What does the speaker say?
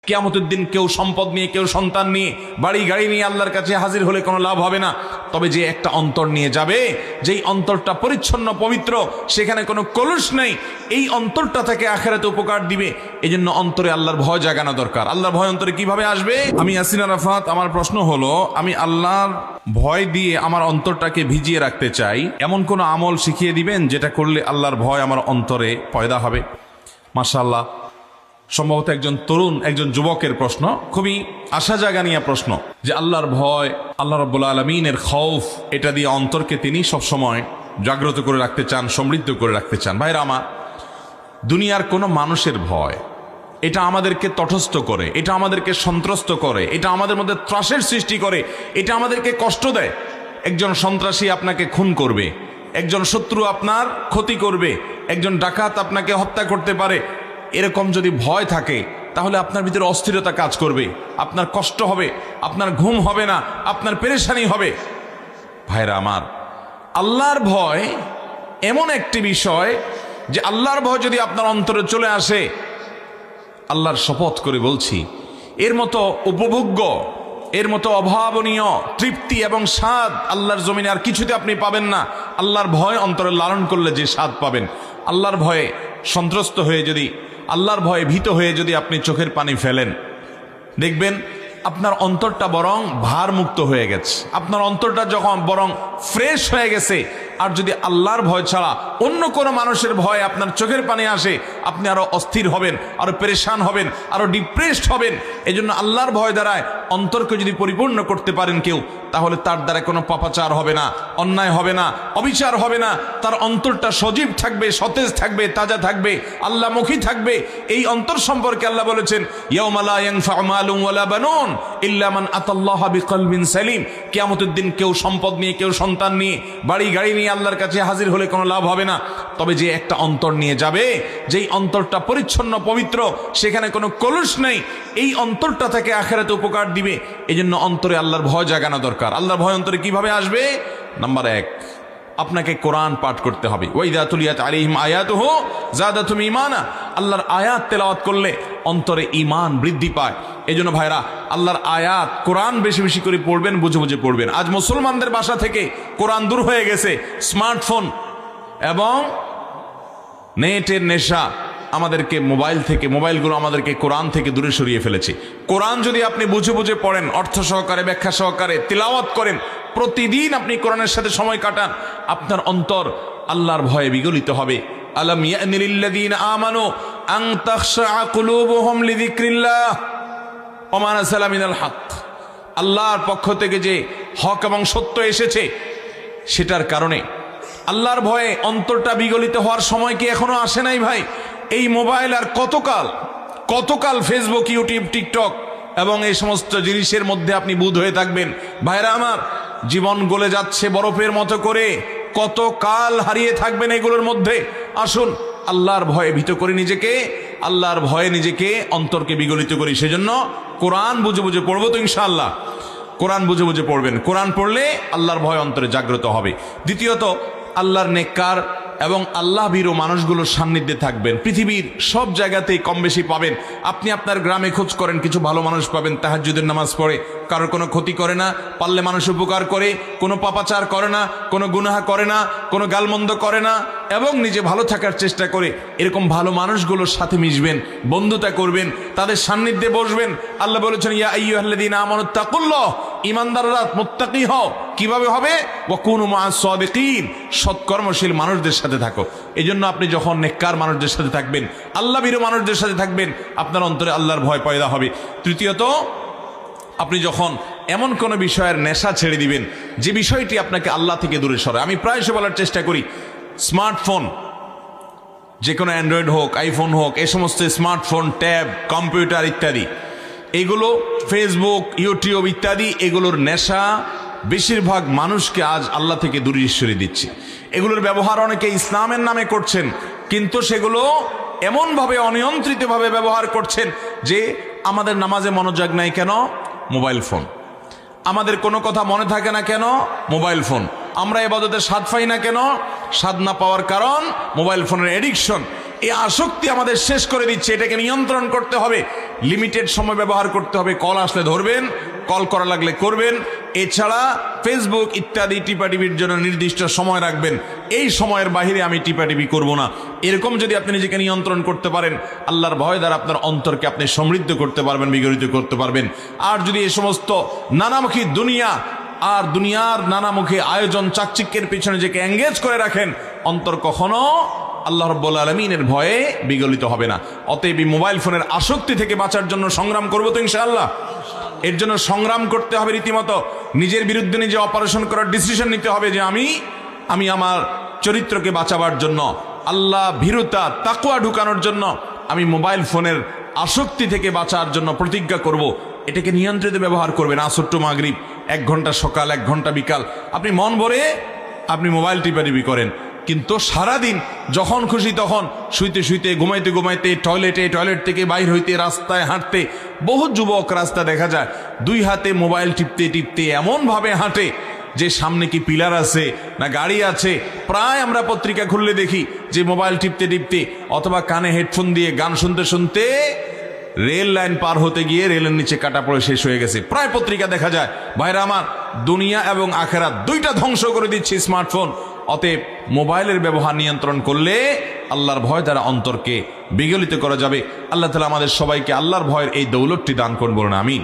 কিয়ামতের দিন কেউ সম্পদ নিয়ে, কেউ সন্তান নিয়ে, বাড়ি গাড়ি নিয়ে আল্লাহর কাছে হাজির হলে কোনো লাভ হবে না। তবে যে একটা অন্তর নিয়ে যাবে, যেই অন্তরটা পরিচ্ছন্ন পবিত্র, সেখানে কোনো কলুষ নেই, এই অন্তরটা থেকে আখিরাতে উপকার দিবে। এই জন্য অন্তরে আল্লাহর ভয় জাগানো দরকার। আল্লাহর ভয় অন্তরে কিভাবে আসবে? আমি ইয়াসিন আরাফাত, আমার প্রশ্ন হলো, আমি আল্লাহর ভয় দিয়ে আমার অন্তরটাকে ভিজিয়ে রাখতে চাই, এমন কোনো আমল শিখিয়ে দিবেন যেটা করলে আল্লাহর ভয় আমার অন্তরে পয়দা হবে? মাশাআল্লাহ, সম্ভবত একজন তরুণ, একজন যুবকের প্রশ্ন, খুবই আশা জাগানিয়া প্রশ্ন, যে আল্লাহর ভয়, আল্লাহ রাব্বুল আলামিনের খৌফ, এটা দিয়ে অন্তরকে তিনি সবসময় জাগ্রত করে রাখতে চান, সমৃদ্ধ করে রাখতে চান। ভাইরা আমার, দুনিয়ার কোনো মানুষের ভয়, এটা আমাদেরকে তটস্থ করে, এটা আমাদেরকে সন্ত্রস্ত করে, এটা আমাদের মধ্যে ত্রাসের সৃষ্টি করে, এটা আমাদেরকে কষ্ট দেয়। একজন সন্ত্রাসী আপনাকে খুন করবে, একজন শত্রু আপনার ক্ষতি করবে, একজন ডাকাত আপনাকে হত্যা করতে পারে। এরকম যদি ভয় থাকে, তাহলে আপনার ভিতরে অস্থিরতা কাজ করবে, আপনার কষ্ট হবে, আপনার ঘুম হবে না, আপনার পেরেশানি হবে। ভাইরা আমার, আল্লাহর ভয় এমন একটি বিষয় যে আল্লাহর ভয় যদি আপনার অন্তরে চলে আসে, আল্লাহর শপথ করে বলছি, এর মতো উপভোগ্য, এর মতো অভাবনীয় তৃপ্তি এবং স্বাদ আল্লাহর জমিনে আর কিছুতে আপনি পাবেন না। আল্লাহর ভয় অন্তরে লালন করলে যে স্বাদ পাবেন, আল্লাহর ভয়ে সন্ত্রস্ত হয়ে যদি, আল্লাহর ভয়ে ভীত হয়ে যদি আপনি চোখের পানি ফেলেন, দেখবেন আপনার অন্তরটা বরং ভারমুক্ত হয়ে গেছে, আপনার অন্তরটা যখন বরং ফ্রেশ হয়ে গেছে। আর যদি আল্লাহর ভয় ছাড়া অন্য কোনো মানুষের ভয় আপনার চোখের পানি আসে, আপনি আরো অস্থির হবেন, আরো পেরেশান হবেন, আরো ডিপ্রেসড হবেন। এই জন্য আল্লাহর ভয় দ্বারায় অন্তরকে যদি পরিপূর্ণ করতে পারেন কেউ, তাহলে তার দ্বারা কোনো পাপাচার হবে না, অন্যায় হবে না, অবিচার হবে না। তার অন্তরটা সজীব থাকবে, সতেজ থাকবে, তাজা থাকবে, আল্লাহমুখী থাকবে। এই অন্তর সম্পর্কে আল্লাহ বলেছেন, ইয়াউমা লা ইয়ানফাউ মালুন ওয়ালা বানুন ইল্লা মান আতাল্লাহা বিকলবিন সালিম। কিয়ামতের দিন কেউ সম্পদ নিয়ে, কেউ সন্তান নিয়ে, বাড়ি গাড়ি নিয়ে আল্লাহর কাছে হাজির হলে কোনো লাভ হবে না। তবে যে একটা অন্তর নিয়ে যাবে, যেই অন্তরটা পরিচ্ছন্ন পবিত্র, সেখানে কোনো কলুষ নেই, এই অন্তরটা থেকে আখিরাতে উপকার দিবে। এই জন্য অন্তরে আল্লাহর ভয় জাগানো দরকার। আল্লাহর ভয় অন্তরে কিভাবে আসবে? নাম্বার 1, আপনাকে কোরআন পাঠ করতে হবে। ওয়াইদা তুলিয়াত আলাইহিম আয়াতুহু যাদাতুহুম ঈমানা। আল্লাহর আয়াত তেলাওয়াত করলে অন্তরে ঈমান বৃদ্ধি পায়। এজন্য ভাইরা, আল্লাহর আয়াত, কোরআন বেশি বেশি করে পড়বেন, বুঝে বুঝে পড়বেন। আজ মুসলমানদের বাসা থেকে কোরআন দূর হয়ে গেছে। স্মার্টফোন এবং নেটের নেশা আমাদেরকে মোবাইলগুলো আমাদেরকে কোরআন থেকে দূরে সরিয়ে ফেলেছে। কোরআন যদি আপনি বুঝে বুঝে পড়েন, অর্থ সহকারে, ব্যাখ্যা সহকারে তিলাওয়াত করেন, প্রতিদিন আপনি কোরআনের সাথে সময় কাটান, আপনার অন্তর আল্লাহর ভয়ে বিগলিত হবে। আলাম ইয়ানি লিল্লাযীনা আমানু আন তাখশা কুলুবুহুম লিযিকরিল্লাহ ওয়া মা নাযালা মিনাল হক। আল্লাহর পক্ষ থেকে যে হক এবং সত্য এসেছে, সেটার কারণে আল্লাহর ভয়ে অন্তরটা বিগলিত হওয়ার সময় কি এখনো আসে নাই ভাই? এই মোবাইল আর কতকাল ফেসবুক, ইউটিউব, টিকটক এবং এই সমস্ত জিনিসের মধ্যে আপনি বুঁদ হয়ে থাকবেন? ভাইরা আমার, জীবন গলে যাচ্ছে বরফের মতো করে, কতকাল হারিয়ে থাকবেন এগুলোর মধ্যে? আসুন আল্লাহর ভয়ে ভীত করি নিজেকে, আল্লাহর ভয়ে নিজেকে, অন্তরকে বিগলিত করি। সেজন্য কোরআন বুঝে বুঝে পড়বো তো ইনশাআল্লাহ। কোরআন বুঝে বুঝে পড়বেন। কোরআন পড়লে আল্লাহর ভয় অন্তরে জাগ্রত হবে। দ্বিতীয়ত, আল্লাহর নেককার এবং আল্লাহ ভীরু মানুষগুলোর সান্নিধ্যে থাকবেন। পৃথিবীর সব জায়গাতেই কম বেশি পাবেন। আপনি আপনার গ্রামে খোঁজ করেন, কিছু ভালো মানুষ পাবেন, তাহাজ্জুদের নামাজ পড়ে, কারোর কোনো ক্ষতি করে না, পারলে মানুষ উপকার করে, কোনো পাপাচার করে না, কোনো গুনাহ করে না, কোনো গালমন্দ করে না, এবং নিজে ভালো থাকার চেষ্টা করে। এরকম ভালো মানুষগুলোর সাথে মিশবেন, বন্ধুতা করবেন, তাদের সান্নিধ্যে বসবেন। আল্লাহ বলেছেন, ইয়া আইয়ুহাল্লাযীনা আমানুত্তাকুল্লাহ, ঈমানদাররা মুত্তাকি হও। কিভাবে হবে? ওয়া কুনু মা'আস সাদিকিন, সৎকর্মশীল মানুষদের সাথে থাকো। এই জন্য আপনি যখন নেককার মানুষদের সাথে থাকবেন, আল্লাহ ভীরু মানুষদের সাথে থাকবেন, আপনার অন্তরে আল্লাহর ভয় পয়দা হবে। তৃতীয়ত, আপনি যখন এমন কোনো বিষয়ের নেশা ছেড়ে দিবেন, যে বিষয়টি আপনাকে আল্লাহ থেকে দূরে সরায়। আমি প্রায়শই বলার চেষ্টা করি, স্মার্টফোন, যে কোনো অ্যান্ড্রয়েড হোক, আইফোন হোক, এই সমস্ত স্মার্টফোন, ট্যাব, কম্পিউটার ইত্যাদি, এগুলো, ফেসবুক, ইউটিউব ইত্যাদি, এগুলোর নেশা বেশিরভাগ মানুষকে আজ আল্লাহ থেকে দূরে সরিয়ে দিচ্ছে। এগুলোর ব্যবহার অনেকে ইসলামের নামে করছেন, কিন্তু সেগুলো এমনভাবে অনিয়ন্ত্রিতভাবে ব্যবহার করছেন যে আমাদের নামাজে মনোযোগ নাই কেন? Mobile phone. আমাদের কোনো কথা মনে থাকে না কেন? Mobile phone. আমরা ইবাদতে স্বাদ পাই না কেন? স্বাদ না পাওয়ার কারণ মোবাইল ফোনের এডিকশন। এই আসক্তি আমাদের শেষ করে দিচ্ছে। এটাকে নিয়ন্ত্রণ করতে হবে, লিমিটেড সময় ব্যবহার করতে হবে। কল আসলে ধরবেন, কল করা লাগলে করবেন। এছাড়া ফেসবুক ইত্যাদি টিপাটিপির জন্য নির্দিষ্ট সময় রাখবেন, এই সময়ের বাহিরে আমি টিপাটিপি করব না। এরকম যদি আপনি নিজেকে নিয়ন্ত্রণ করতে পারেন, আল্লাহর ভয় দ্বারা আপনার অন্তরকে আপনি সমৃদ্ধ করতে পারবেন, বিগলিত করতে পারবেন। আর যদি এই সমস্ত নানামুখী দুনিয়া আর দুনিয়ার নানামুখী আয়োজন চাকচিক্যের পিছনে নিজেকে এঙ্গেজ করে রাখেন, অন্তর কখনো আল্লাহ রাব্বুল আলামিনের ভয়ে বিগলিত হবে না। অতএব এই মোবাইল ফোনের আসক্তি থেকে বাঁচার জন্য সংগ্রাম করবো তো ইনশাআল্লাহ। এর জন্য সংগ্রাম করতে হবে রীতিমতো। নিজের বিরুদ্ধে নিজে অপারেশন করার ডিসিশন নিতে হবে যে আমি আমার চরিত্রকে বাঁচাবার জন্য, আল্লাহ ভীরুতা তাকওয়া ঢুকানোর জন্য আমি মোবাইল ফোনের আসক্তি থেকে বাঁচার জন্য প্রতিজ্ঞা করব। এটাকে নিয়ন্ত্রিত ব্যবহার করবেন। আসর টু মাগরিব 1 ঘন্টা সকাল, 1 ঘন্টা বিকাল, আপনি মন ভরে আপনি মোবাইল টিপাটিপি করেন। কিন্তু সারাদিন যখন খুশি তখন শুইতে শুইতে, ঘুমাইতে ঘুমাইতে, টয়লেট থেকে বাইর হইতে, রাস্তায় হাঁটতে, বহু যুবক রাস্তা দেখা যায় 2 হাতে মোবাইল টিপতে টিপতে এমনভাবে হাঁটে যে সামনে কি পিলার আছে না গাড়ি আছে। প্রায় আমরা পত্রিকা খুললে দেখি যে মোবাইল টিপতে টিপতে অথবা কানে হেডফোন দিয়ে গান শুনতে শুনতে রেল লাইন পার হতে গিয়ে রেলের নিচে কাটা পড়ে শেষ হয়ে গেছে। প্রায় পত্রিকা দেখা যায়। ভাইরা আমার, দুনিয়া এবং আখেরাত দুইটা ধ্বংস করে দিচ্ছে স্মার্টফোন। অতএব মোবাইলের ব্যবহার নিয়ন্ত্রণ করলে আল্লাহর ভয় দ্বারা অন্তরকে বিগলিত করা যাবে। আল্লাহ তাআলা আমাদের সবাইকে আল্লাহর ভয়ের এই দৌলতটি দান করুন, বলুন আমিন।